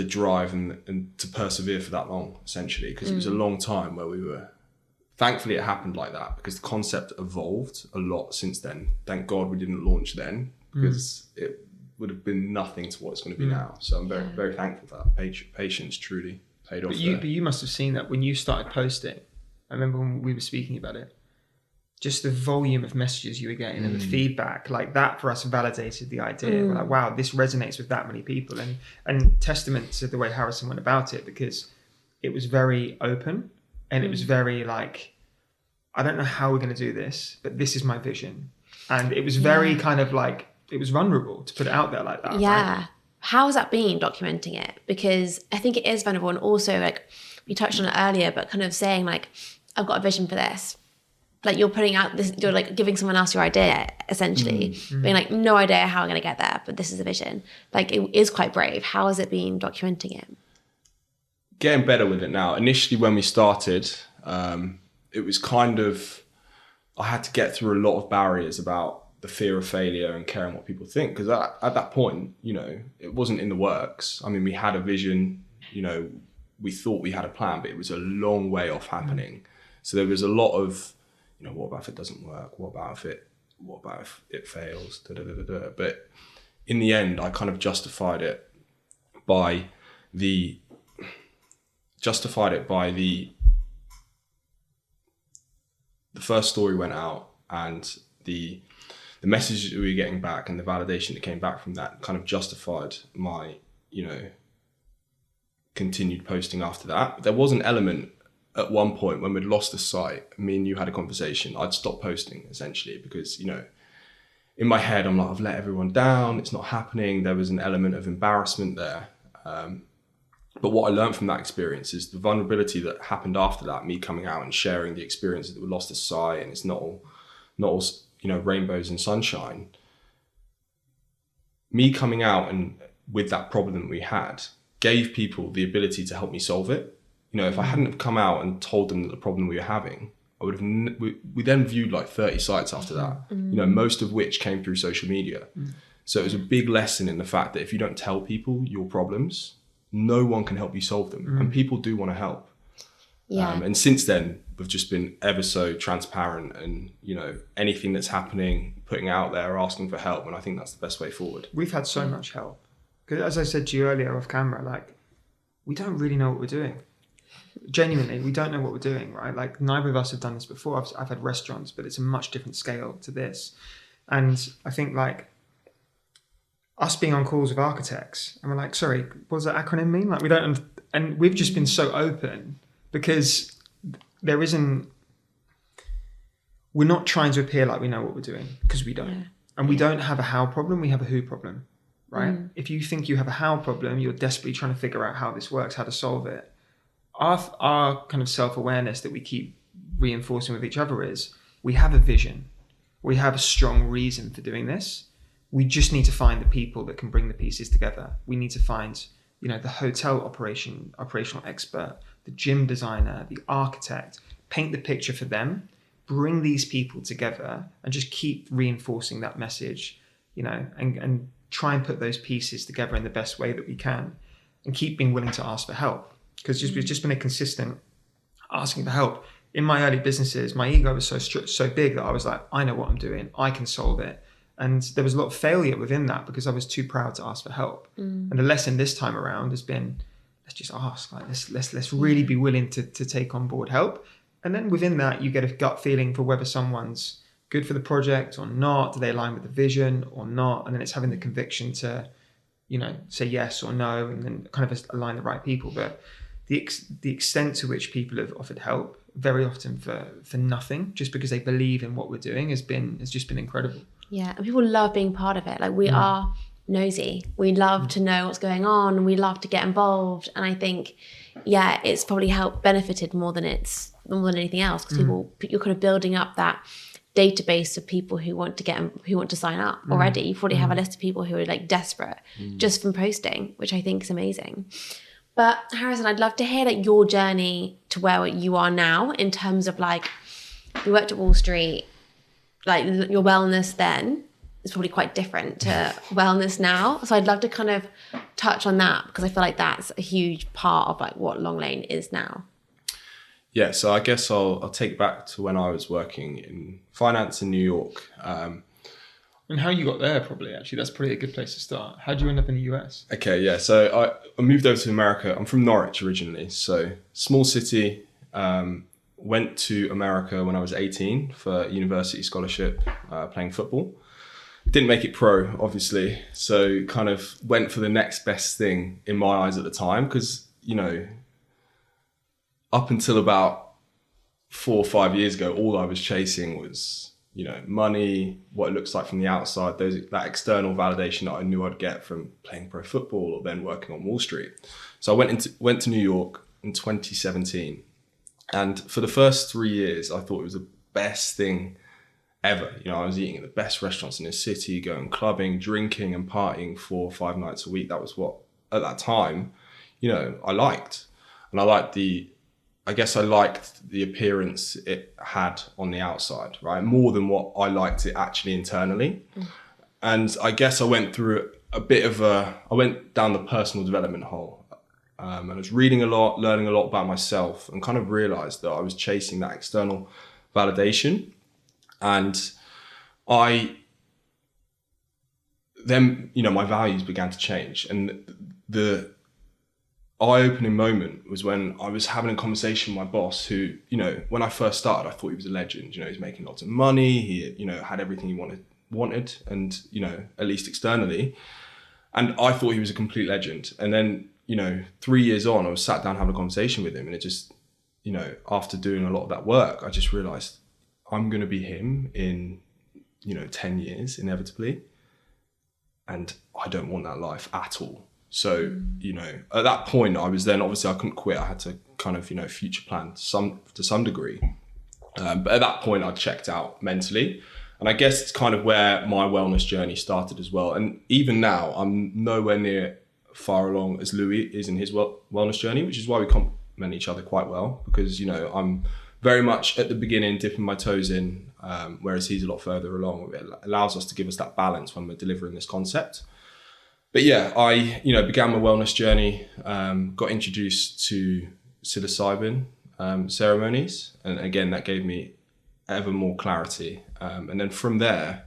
drive and to persevere for that long, essentially, because it was a long time where we were. Thankfully, it happened like that because the concept evolved a lot since then. Thank God we didn't launch then, because it would have been nothing to what it's going to be now. So I'm very, very thankful for that. Patience truly paid off.
But you must have seen that when you started posting. I remember when we were speaking about it. Just the volume of messages you were getting and the feedback, like that for us validated the idea. We're like, wow, this resonates with that many people. And testament to the way Harrison went about it, because it was very open and it was very like, I don't know how we're going to do this, but this is my vision. And it was very kind of like, it was vulnerable to put it out there like that.
Yeah.
Right?
How has that been documenting it? Because I think it is vulnerable. And also, like, we touched on it earlier, but kind of saying like, I've got a vision for this. Like, you're putting out this, you're like giving someone else your idea, essentially. Being like, no idea how I'm going to get there, but this is a vision. Like, it is quite brave. How has it been documenting it?
Getting better with it now. Initially, when we started, it was kind of, I had to get through a lot of barriers about the fear of failure and caring what people think. Because at that point, it wasn't in the works. I mean, we had a vision, we thought we had a plan, but it was a long way off happening. So there was a lot of, what about if it doesn't work? What about if it fails? But in the end, I kind of justified it by the first story went out, and the message that we were getting back and the validation that came back from that kind of justified my, continued posting after that. There was an element at one point when we'd lost the site, me and you had a conversation, I'd stopped posting essentially because, in my head, I'm like, I've let everyone down. It's not happening. There was an element of embarrassment there. But what I learned from that experience is the vulnerability that happened after that, me coming out and sharing the experience that we lost the site and it's not all, rainbows and sunshine. Me coming out and with that problem we had gave people the ability to help me solve it. If I hadn't have come out and told them that the problem we were having, I would have. We then viewed like 30 sites after that. Most of which came through social media. So it was a big lesson in the fact that if you don't tell people your problems, no one can help you solve them, and people do want to help.
Yeah.
And since then, we've just been ever so transparent, and anything that's happening, putting out there, asking for help, and I think that's the best way forward.
We've had so much help because, as I said to you earlier off camera, like we don't really know what we're doing. Genuinely, we don't know what we're doing, right? Like neither of us have done this before. I've had restaurants, but it's a much different scale to this. And I think like us being on calls with architects and we're like, sorry, what does that acronym mean? Like we don't, and we've just been so open because we're not trying to appear like we know what we're doing because we don't. Yeah. And we don't have a how problem, we have a who problem, right? If you think you have a how problem, you're desperately trying to figure out how this works, how to solve it. Our kind of self-awareness that we keep reinforcing with each other is we have a vision. We have a strong reason for doing this. We just need to find the people that can bring the pieces together. We need to find, the hotel operational expert, the gym designer, the architect, paint the picture for them, bring these people together and just keep reinforcing that message, and try and put those pieces together in the best way that we can and keep being willing to ask for help. Because it's just been a consistent asking for help. In my early businesses, my ego was so big that I was like, I know what I'm doing. I can solve it. And there was a lot of failure within that because I was too proud to ask for help. And the lesson this time around has been, let's just ask. Like let's really be willing to take on board help. And then within that, you get a gut feeling for whether someone's good for the project or not. Do they align with the vision or not? And then it's having the conviction to, say yes or no, and then kind of align the right people. But the extent to which people have offered help, very often for nothing, just because they believe in what we're doing, has just been incredible.
Yeah, and people love being part of it. Like we are nosy. We love to know what's going on. We love to get involved. And I think, it's probably benefited more than anything else because you're kind of building up that database of people who want to sign up already. You probably have a list of people who are like desperate just from posting, which I think is amazing. But Harrison, I'd love to hear like your journey to where you are now in terms of like, you worked at Wall Street, like your wellness then is probably quite different to wellness now. So I'd love to kind of touch on that, because I feel like that's a huge part of like what Long Lane is now.
Yeah, so I guess I'll take back to when I was working in finance in New York.
And how you got there, probably, actually. That's probably a good place to start. How did you end up in the US?
Okay, yeah. So I moved over to America. I'm from Norwich originally. So small city. Went to America when I was 18 for university scholarship, playing football. Didn't make it pro, obviously. So kind of went for the next best thing in my eyes at the time. Because, you know, up until about 4 or 5 years ago, all I was chasing was, you know, money, what it looks like from the outside, that external validation that I knew I'd get from playing pro football or then working on Wall Street. So I went to New York in 2017. And for the first 3 years, I thought it was the best thing ever. You know, I was eating at the best restaurants in the city, going clubbing, drinking and partying 4 or 5 nights a week. That was what, at that time, you know, I liked. And I liked the appearance it had on the outside, right? More than what I liked it actually internally. And I guess I went through I went down the personal development hole. And I was reading a lot, learning a lot about myself, and kind of realized that I was chasing that external validation. And then, you know, my values began to change. And the eye-opening moment was when I was having a conversation with my boss who, you know, when I first started, I thought he was a legend. You know, he's making lots of money. He, you know, had everything he wanted and, you know, at least externally. And I thought he was a complete legend. And then, you know, 3 years on, I was sat down having a conversation with him, and it just, you know, after doing a lot of that work, I just realized I'm going to be him in, you know, 10 years, inevitably. And I don't want that life at all. So, you know, at that point, I couldn't quit. I had to kind of, you know, future plan to some degree. But at that point, I checked out mentally. And I guess it's kind of where my wellness journey started as well. And even now, I'm nowhere near far along as Loui is in his wellness journey, which is why we complement each other quite well. Because, you know, I'm very much at the beginning, dipping my toes in, whereas he's a lot further along. It allows us to give us that balance when we're delivering this concept. But yeah, I, you know, began my wellness journey, got introduced to psilocybin ceremonies. And again, that gave me ever more clarity. And then from there,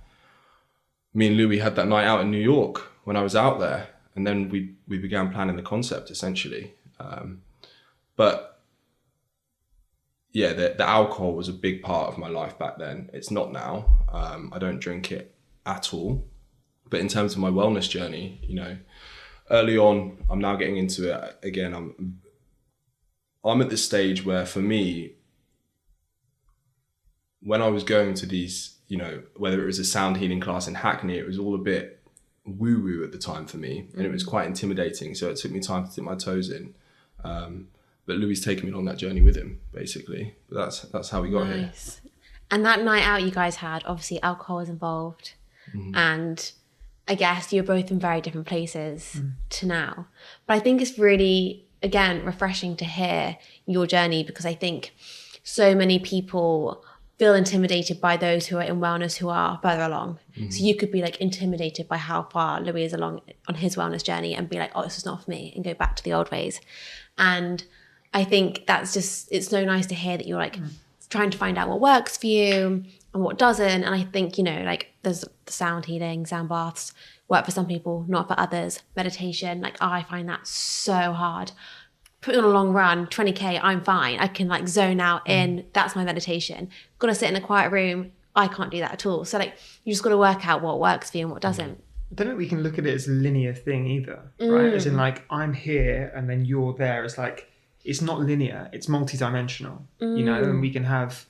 me and Loui had that night out in New York when I was out there. And then we began planning the concept, essentially. But yeah, the alcohol was a big part of my life back then. It's not now. I don't drink it at all. But in terms of my wellness journey, you know, early on, I'm now getting into it again. I'm at this stage where, for me, when I was going to these, you know, whether it was a sound healing class in Hackney, it was all a bit woo-woo at the time for me, and it was quite intimidating. So it took me time to dip my toes in. But Louis taken me on that journey with him, basically. But that's how we got here.
And that night out you guys had, obviously alcohol was involved, and I guess you're both in very different places to now. But I think it's really, again, refreshing to hear your journey, because I think so many people feel intimidated by those who are in wellness who are further along. So you could be like intimidated by how far Louis is along on his wellness journey and be like, oh, this is not for me, and go back to the old ways. And I think that's just, it's so nice to hear that you're like trying to find out what works for you and what doesn't. And I think, you know, like there's the sound healing, sound baths work for some people, not for others. Meditation, like I find that so hard. Putting on a long run, 20K, I'm fine. I can like zone out in, that's my meditation. Got to sit in a quiet room, I can't do that at all. So like, you just got to work out what works for you and what doesn't.
I don't think we can look at it as a linear thing either, right? As in like, I'm here and then you're there. It's like, it's not linear, it's multidimensional, you know, and we can have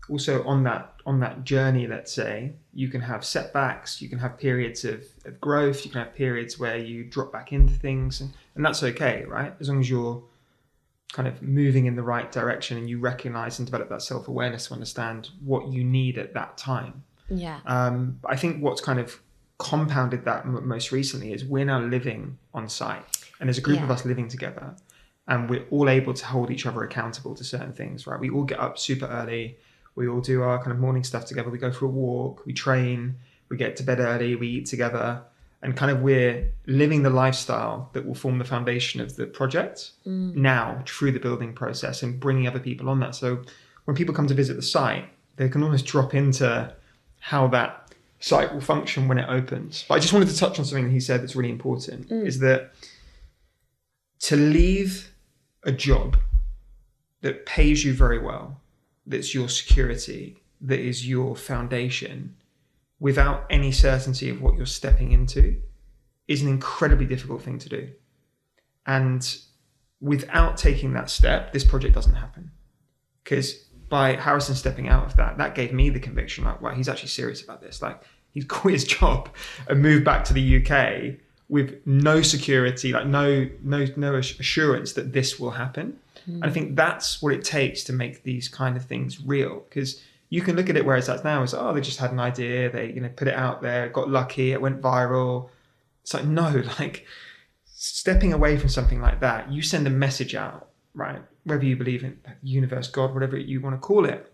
also on that journey, let's say, you can have setbacks, you can have periods of growth, you can have periods where you drop back into things, and that's okay, right? As long as you're kind of moving in the right direction, and you recognize and develop that self-awareness to understand what you need at that time.
Yeah.
I think what's kind of compounded that most recently is we're now living on site, and there's a group of us living together, and we're all able to hold each other accountable to certain things, right? We all get up super early. We all do our kind of morning stuff together. We go for a walk, we train, we get to bed early, we eat together, and kind of we're living the lifestyle that will form the foundation of the project now through the building process and bringing other people on that. So when people come to visit the site, they can almost drop into how that site will function when it opens. But I just wanted to touch on something that he said that's really important, is that to leave a job that pays you very well, that's your security, that is your foundation, without any certainty of what you're stepping into, is an incredibly difficult thing to do. And without taking that step, this project doesn't happen. Because by Harrison stepping out of that, that gave me the conviction, like, wow, he's actually serious about this. Like, he's quit his job and moved back to the UK with no security, like no assurance that this will happen. And I think that's what it takes to make these kind of things real. Because you can look at it where it's at now as, oh, they just had an idea, they put it out there, got lucky, it went viral. It's like, no, like stepping away from something like that, you send a message out, right? Whether you believe in universe, God, whatever you want to call it,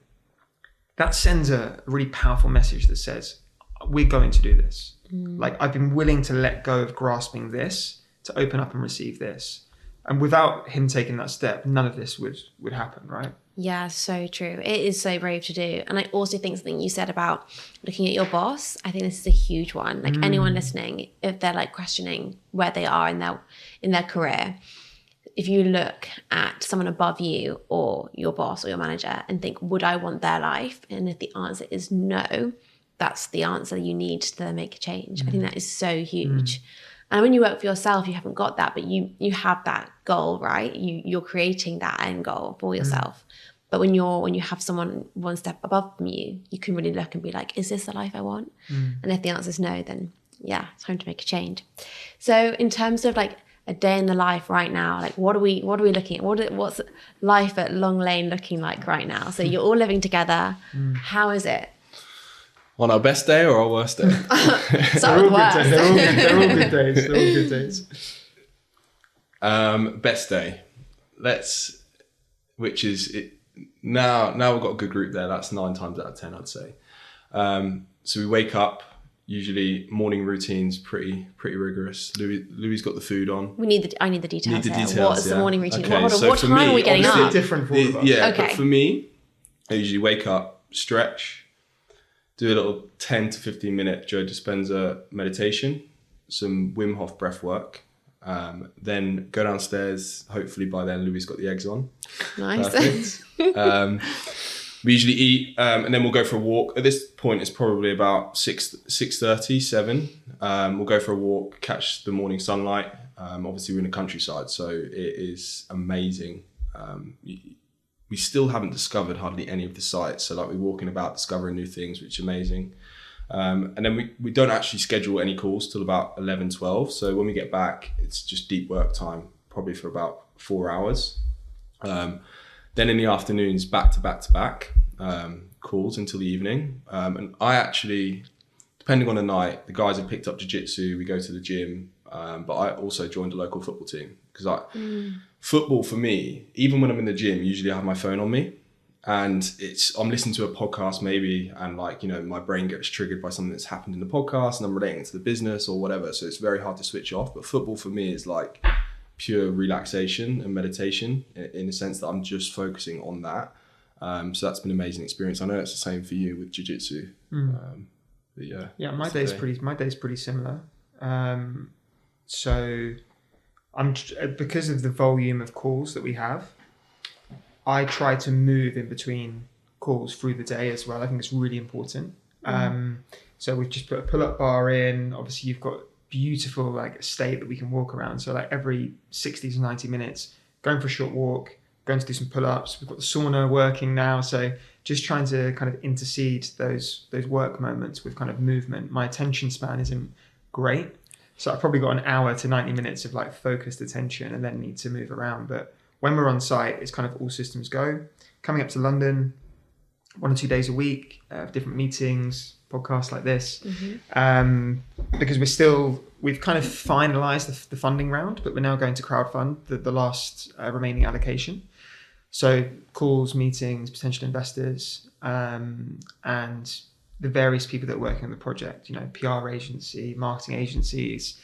that sends a really powerful message that says, we're going to do this. Like, I've been willing to let go of grasping this to open up and receive this. And without him taking that step, none of this would happen, right?
Yeah, so true. It is so brave to do. And I also think something you said about looking at your boss, I think this is a huge one. Like anyone listening, if they're like questioning where they are in their career, if you look at someone above you or your boss or your manager and think, would I want their life? And if the answer is no, that's the answer you need to make a change. I think that is so huge. And when you work for yourself, you haven't got that, but you have that goal, right? You're creating that end goal for yourself. But when you have someone one step above from you, you can really look and be like, is this the life I want? And if the answer is no, then yeah, it's time to make a change. So in terms of like a day in the life right now, like what are we looking at? What's life at Long Lane looking like right now? So you're all living together. How is it?
On our best day or our worst day?
Start with the worst.
They're all good days. They're all good days.
Best day. Which is it. Now we've got a good group there. That's 9 times out of 10, I'd say. So we wake up. Usually morning routine's pretty rigorous. Louis's got the food on.
I need the details.
Need the
here.
details.
What's the morning routine?
Okay,
What time are we getting up?
It's different for all of us.
Yeah,
Okay.
But for me, I usually wake up, stretch, do a little 10 to 15 minute Joe Dispenza meditation, some Wim Hof breath work, then go downstairs. Hopefully by then Louis's got the eggs on.
Nice.
Perfect. We usually eat, and then we'll go for a walk. At this point, it's probably about 6:30, 7. We'll go for a walk, catch the morning sunlight. Obviously, we're in the countryside, so it is amazing. We still haven't discovered hardly any of the sites. So like we're walking about, discovering new things, which is amazing. And then we don't actually schedule any calls till about 11, 12. So when we get back, it's just deep work time, probably for about 4 hours. Then in the afternoons, back to back calls until the evening. And I actually, depending on the night, the guys have picked up jiu-jitsu, we go to the gym, but I also joined a local football team because football for me, even when I'm in the gym, usually I have my phone on me and I'm listening to a podcast maybe and like, my brain gets triggered by something that's happened in the podcast and I'm relating to the business or whatever. So it's very hard to switch off. But football for me is like pure relaxation and meditation in the sense that I'm just focusing on that. So that's been an amazing experience. I know it's the same for you with jiu-jitsu.
Yeah, my day's pretty similar. So I'm because of the volume of calls that we have, I try to move in between calls through the day as well. I think it's really important. So we've just put a pull-up bar in. Obviously, you've got beautiful like estate that we can walk around. So like every 60 to 90 minutes, going for a short walk, going to do some pull-ups. We've got the sauna working now. So just trying to kind of intercede those work moments with kind of movement. My attention span isn't great. So I've probably got an hour to 90 minutes of like focused attention and then need to move around. But when we're on site, it's kind of all systems go. Coming up to London 1 or 2 days a week, different meetings, podcasts like this, because we've kind of finalized the funding round, but we're now going to crowdfund the last remaining allocation. So calls, meetings, potential investors, and the various people that are working on the project, PR agency, marketing agencies,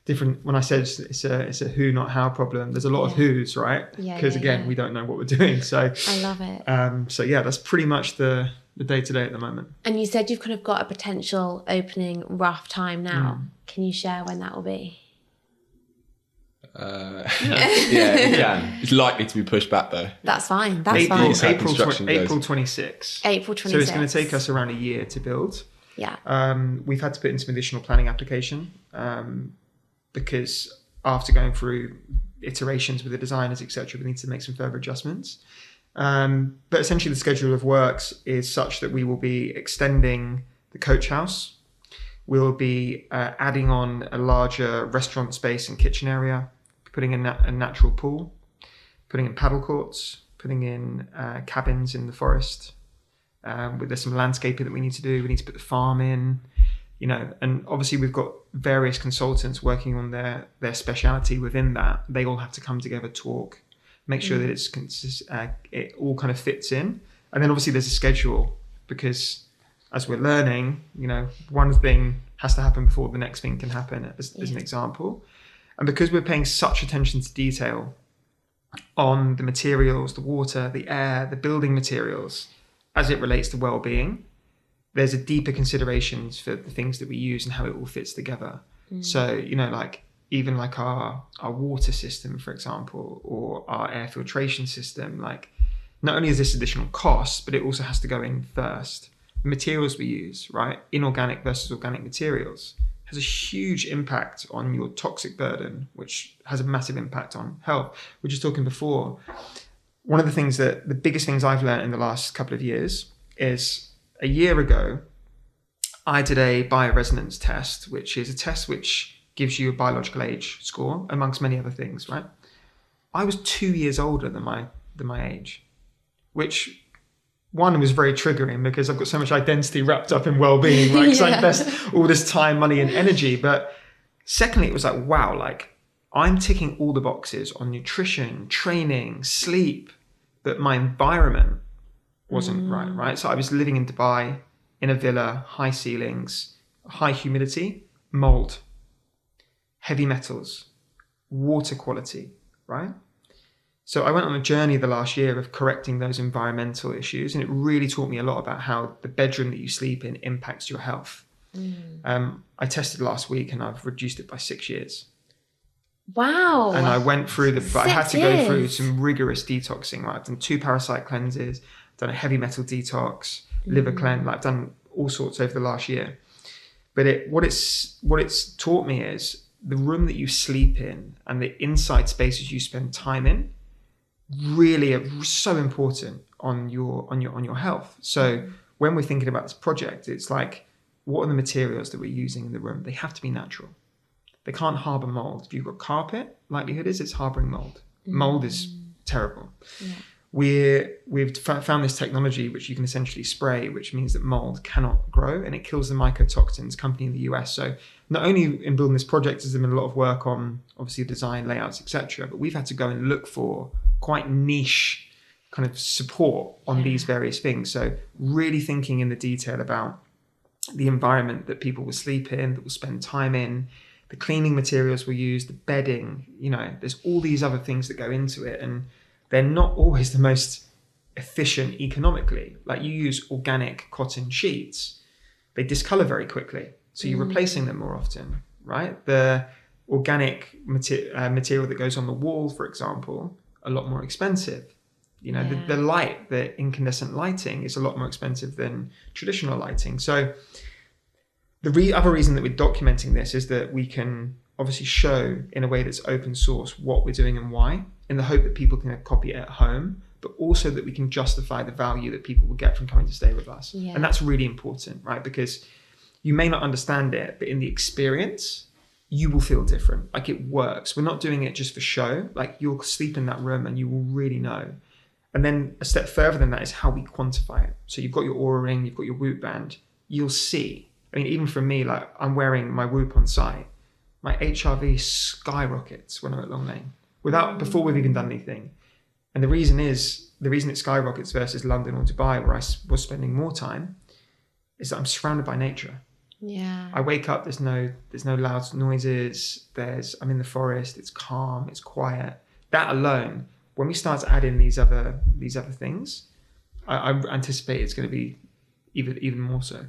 different. When I said it's a who, not how problem, there's a lot of who's, right? Because again, we don't know what we're doing. So
I love it.
So yeah, that's pretty much the day-to-day at the moment.
And you said you've kind of got a potential opening rough time now. Can you share when that will be?
Yeah, you can. It's likely to be pushed back though.
That's fine.
April 26.
April
26. So it's going to take us around a year to build.
Yeah.
We've had to put in some additional planning application because after going through iterations with the designers, etc., we need to make some further adjustments. But essentially the schedule of works is such that we will be extending the coach house. We'll be adding on a larger restaurant space and kitchen area, putting in a natural pool, putting in paddle courts, putting in cabins in the forest. There's some landscaping that we need to do. We need to put the farm in, and obviously we've got various consultants working on their speciality within that. They all have to come together, talk, make sure that it all kind of fits in. And then obviously there's a schedule, because as we're learning, one thing has to happen before the next thing can happen, as an example. And because we're paying such attention to detail on the materials, the water, the air, the building materials, as it relates to well-being, there's a deeper considerations for the things that we use and how it all fits together. So, even like our water system, for example, or our air filtration system, not only is this additional cost, but it also has to go in first. The materials we use, right? Inorganic versus organic materials has a huge impact on your toxic burden, which has a massive impact on health. We were just talking before. One of the biggest things I've learned in the last couple of years is a year ago, I did a bioresonance test, which is a test which gives you a biological age score, amongst many other things, right? I was 2 years older than my age, which one was very triggering because I've got so much identity wrapped up in well-being, right? Because I invest all this time, money, and energy. But secondly, it was like, wow, I'm ticking all the boxes on nutrition, training, sleep, but my environment wasn't right? So I was living in Dubai in a villa, high ceilings, high humidity, mold, heavy metals, water quality, right? So I went on a journey the last year of correcting those environmental issues, and it really taught me a lot about how the bedroom that you sleep in impacts your health. I tested last week and I've reduced it by 6 years.
Wow.
And I went through but I had to go through some rigorous detoxing, right? I've done 2 parasite cleanses, done a heavy metal detox, liver cleanse, I've done all sorts over the last year. But what it's taught me is the room that you sleep in and the inside spaces you spend time in really are so important on your health. So when we're thinking about this project, it's like, what are the materials that we're using in the room? They have to be natural. They can't harbor mold. If you've got carpet, likelihood is it's harboring mold. Mold is terrible. Yeah. We've found this technology which you can essentially spray, which means that mold cannot grow and it kills the mycotoxins. Company in the US. So not only in building this project has there been a lot of work on obviously design, layouts, etc., but we've had to go and look for quite niche kind of support on these various things. So really thinking in the detail about the environment that people will sleep in, that will spend time in, the cleaning materials we use, the bedding, there's all these other things that go into it, and they're not always the most efficient economically. Like you use organic cotton sheets, they discolor very quickly. So you're replacing them more often, right? The organic material that goes on the wall, for example, a lot more expensive. The light, the incandescent lighting is a lot more expensive than traditional lighting. So the other reason that we're documenting this is that we can obviously show in a way that's open source what we're doing and why, in the hope that people can copy it at home, but also that we can justify the value that people will get from coming to stay with us. And that's really important, right? Because you may not understand it, but in the experience, you will feel different. Like, it works. We're not doing it just for show. Like, you'll sleep in that room and you will really know. And then a step further than that is how we quantify it. So you've got your Oura ring, you've got your Whoop band. You'll see. I mean, even for me, like, I'm wearing my Whoop on site. My HRV skyrockets when I'm at Long Lane before we've even done anything. And the reason it skyrockets versus London or Dubai, where I was spending more time, is that I'm surrounded by nature.
Yeah.
I wake up, there's no loud noises, I'm in the forest, it's calm, it's quiet. That alone, when we start to add in these other things, I anticipate it's going to be even more so.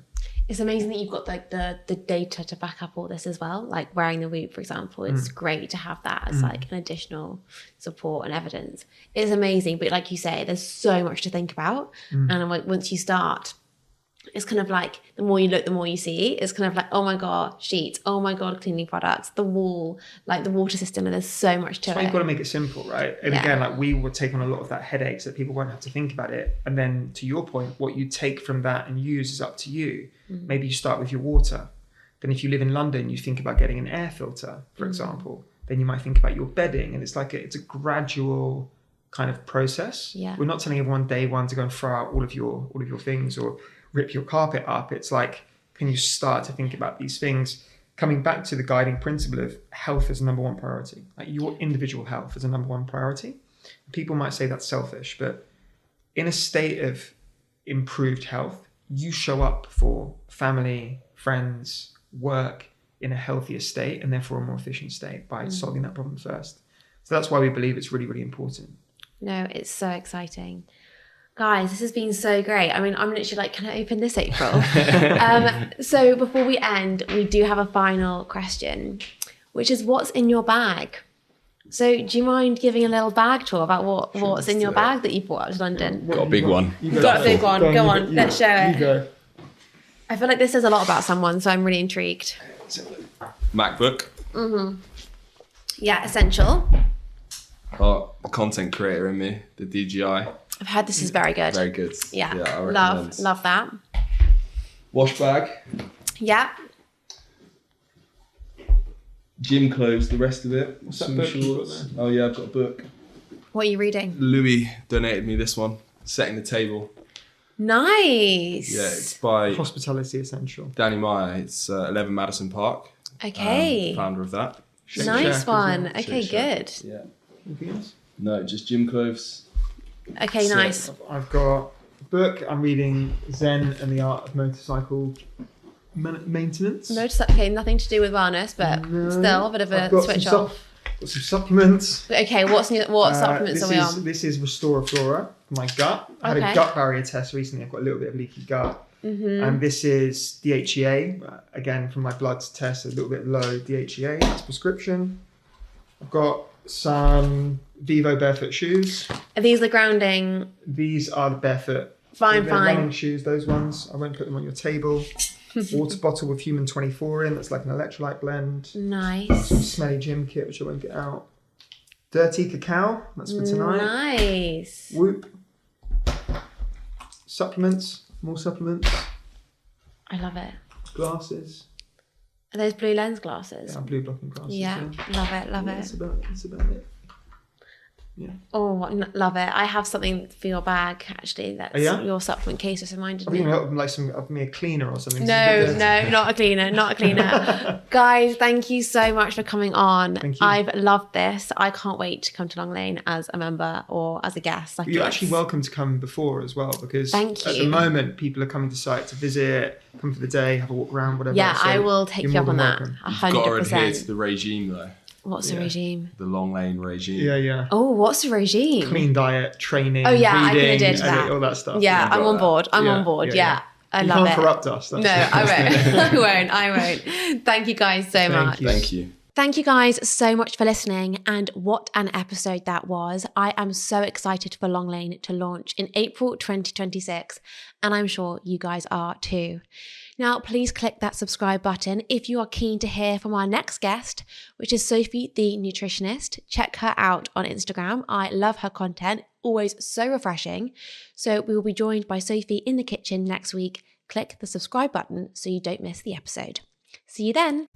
It's amazing that you've got like the data to back up all this as well. Like wearing the Whoop, for example, it's great to have that as like an additional support and evidence. It's amazing, but like you say, there's so much to think about. And like once you start, it's kind of like the more you look, the more you see. It's kind of like, oh my God, sheets. Oh my God, cleaning products. The wall, like the water system. And there's so much to it.
You've got to make it simple, right? And again, like we will take on a lot of that headache so that people won't have to think about it. And then to your point, what you take from that and use is up to you. Maybe you start with your water. Then if you live in London, you think about getting an air filter, for example. Then you might think about your bedding. And it's like it's a gradual kind of process.
Yeah.
We're not telling everyone day one to go and throw out all of your things or rip your carpet up. It's like, can you start to think about these things? Coming back to the guiding principle of health as number one priority, like your individual health is a number one priority. People might say that's selfish, but in a state of improved health, you show up for family, friends, work in a healthier state and therefore a more efficient state by solving that problem first. So that's why we believe it's really, really important.
No, it's so exciting. Guys, this has been so great. I mean, I'm literally like, can I open this, April? So before we end, we do have a final question, which is what's in your bag? So do you mind giving a little bag tour about what's in your bag that you brought out to London?
Got a big one.
Got a big one. Go on, let's show it.
You go.
I feel like this says a lot about someone, so I'm really intrigued.
MacBook.
Yeah, essential.
The content creator in me, the DJI.
I've heard this is very good.
Very good.
Yeah,
I recommend.
love that.
Wash bag.
Yeah.
Gym clothes, the rest of it.
What's that
Some
book you've got
shorts.
there?
Oh yeah, I've got a book.
What are you reading?
Louis donated me this one, Setting the Table.
Nice.
Yeah, it's by
Hospitality Essential.
Danny Meyer. It's 11 Madison Park.
Okay.
Founder of that.
Shake
Nice
Shack as
one.
well.
Okay,
Shake Shack.
good.
Yeah.
Anything else?
No, just gym clothes.
Okay,
So-
nice.
I've got a book. I'm reading Zen and the Art of Motorcycle Maintenance.
Okay, nothing to do with wellness, but
No.
still a bit of
I've
a
got
switch
some
off.
got some supplements.
Okay, what supplements are we on?
This is Restore Flora for my gut. I had
Okay.
a gut barrier test recently. I've got a little bit of leaky gut. And this is DHEA. Again, from my blood test, a little bit low DHEA. That's prescription. I've got some Vivo barefoot shoes.
Are these the grounding?
These are the barefoot.
Fine,
They're
fine.
running shoes, those ones. I won't put them on your table. Water bottle with human 24 in. That's like an electrolyte blend. Some
Nice.
smelly gym kit, which I won't get out. Dirty cacao. That's for tonight.
Nice.
Whoop. Supplements. More supplements.
I love it.
Glasses.
Are those blue lens glasses?
Yeah, blue blocking glasses.
Yeah, love it, love
That's
it.
about it.
Oh, love it. I have something for your bag, actually. That's
yeah?
your supplement case just reminded
I
me.
think like of me a cleaner or something.
No, not a cleaner, not a cleaner. Guys, thank you so much for coming on.
Thank you.
I've loved this. I can't wait to come to Long Lane as a member or as a guest. Like,
You're
it's-
actually welcome to come before as well, because
Thank
at
you.
the moment people are coming to site to visit, come for the day, have a walk around, whatever.
Yeah,
So
I will take
you're
you up
more
on
than
that.
welcome.
You've got to adhere to
100%.
the regime though.
What's the
Yeah.
regime?
The Long Lane regime.
Yeah.
Oh, what's the regime?
Clean diet, training,
Oh, yeah, I can
reading,
adhere to
and
that.
all that stuff.
Yeah,
You've
I'm
got
on
that.
board. I'm
Yeah,
on board.
yeah,
Yeah. I
You
love
can't
it.
corrupt us. That's
No, I won't. Thank you guys so
Thank
much.
you.
Thank you.
Thank you guys so much for listening, and what an episode that was. I am so excited for Long Lane to launch in April 2026, and I'm sure you guys are too. Now, please click that subscribe button if you are keen to hear from our next guest, which is Sophie the nutritionist. Check her out on Instagram. I love her content, always so refreshing. So we will be joined by Sophie in the kitchen next week. Click the subscribe button so you don't miss the episode. See you then.